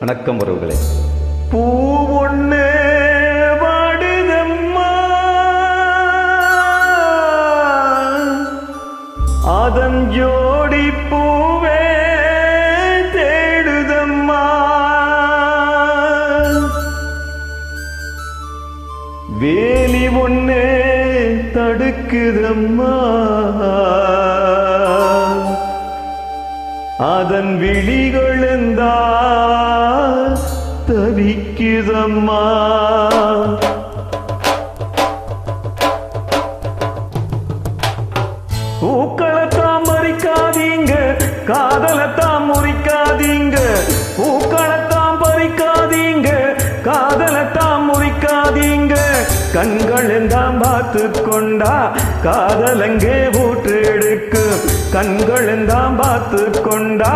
வணக்கம் உறவுகளே. பூ ஒண்ணு வாடுதம்மா, அதன் ஜோடி பூவே தேடுதம்மா. வேலி ஒண்ணு தடுக்குதம்மா, அதன் விழிகளெந்தா தவிக்குதம்மா. பூக்களத்தான் பறிக்காதீங்க, காதலத்தான் முறிக்காதீங்க. பூக்களத்தான் பறிக்காதீங்க, காதலத்தான் முறிக்காதீங்க. கண்கள் எல்லாம் பார்த்து கொண்டா காதலங்கே ஊற்று எடுக்கு. கண்கள் எல்லாம் பார்த்து கொண்டா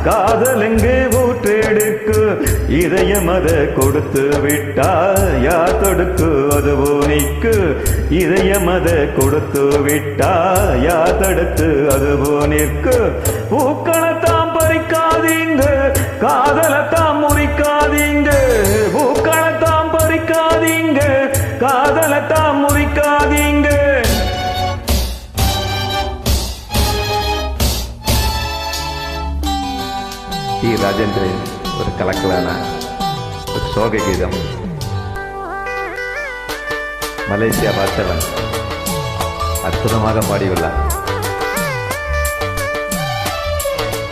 காதலங்கே ஊற்று எடுக்கு. இதயம் அதை கொடுத்து விட்டா யார் தடுக்கு அதுவோ நிற்கு. இதயம் அதை கொடுத்து விட்டா யார் தடுத்து அதுவோ நிற்கு. பூக்களத்தான் பறிக்காதீங்க, காதலத்தான் முறிக்காதீங்க. பூக்களத்தான் பறிக்காதீங்க, காதலத்தான் முறிக்காதீங்க. டி ராஜேந்திரன் ஒரு கலக்கலான ஒரு சோக கீதம். மலேசியா வாசவன் அற்புதமாக பாடியுள்ளார்.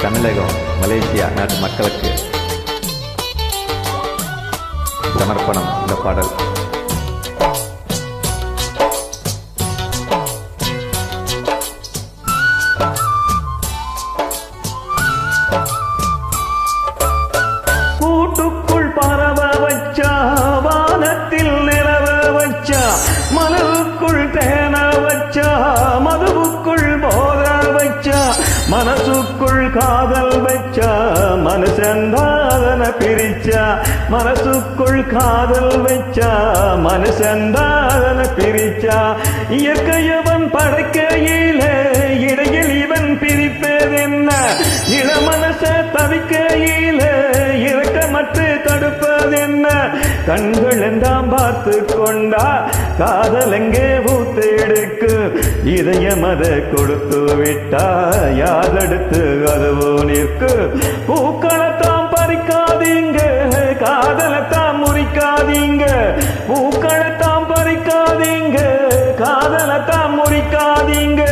தமிழகம் மலேசியா நாட்டு மக்களுக்கு சமர்ப்பணம் இந்த பாடல். கூட்டுக்குள் பரவ வச்சா, வானத்தில் நிலவ வச்சா, மலருக்குள் தேன வச்சா, மதுவுக்குள் போத வச்சா, மனசுக்குள் காதல் வச்சா, மனுஷந்தாதன பிரிச்சா. மனசுக்குள் காதல் வச்சா, மனுஷந்தாதன பிரிச்சா. இயற்கையவன் படைக்கையில இடையில் இவன் பிரிப்பதென்ன? இளமனச தவிக்கையில இறக்கமற்று தடுப்பதென்ன? கண்கள் எல்லாம் பார்த்து கொண்டா காதலங்கே ஊத்தெடுக்கு. இதயம் அதை கொடுத்து விட்டா யாதடுத்து அதுவோ நிற்கு. பூக்களத்தான் பறிக்காதீங்க, காதலத்தான் முறிக்காதீங்க. பூக்களத்தான் பறிக்காதீங்க, காதலத்தான் முறிக்காதீங்க.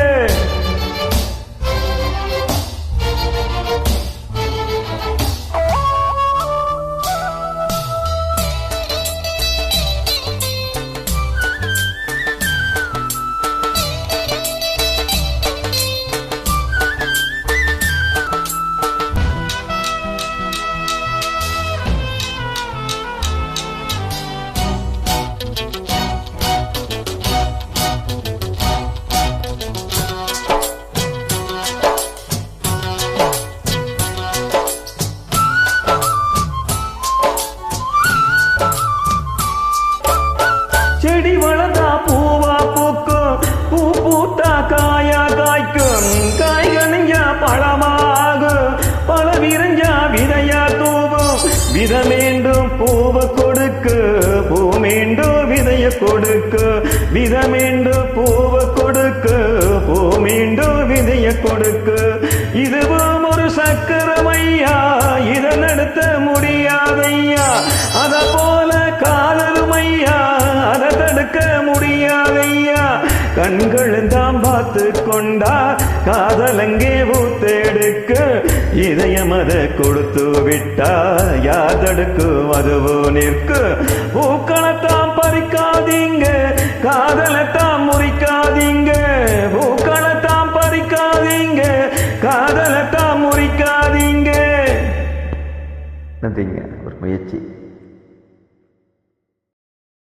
செடி வளர்ந்தா பூவா பூக்கும், பூ பூத்தா காயா காய்க்கும். காய் கனிஞ்சா பழமாகும், பழ விரைஞ்சா விதையா தூவும். வித மீண்டும் பூவை கொடுக்கு, பூ மீண்டும் விதைய கொடுக்கு. வித மீண்டும் பூவை கொடுக்கு, பூ மீண்டும் விதைய கொடுக்கு. இதுவும் ஒரு சக்கரமையா, இதை நடத்த முடியாதையா. அத போல காதலுமையா, அதை தடுக்க முடியாதையா. கண்கள் தான் பார்த்து கொண்டா காதலங்கே ஊத்தெடுக்கு. இதயம் அதை கொடுத்து விட்டா யார் தடுக்கு அதுவோ நிற்கு. பூக்களத்தான் பறிக்காதீங்க, காதலத்தான் முறிக்காதீங்க. பூக்களத்தான் பறிக்காதீங்க, காதலத்தான் முறிக்காதீங்க. நன்றிங்க. ஒரு முயற்சி.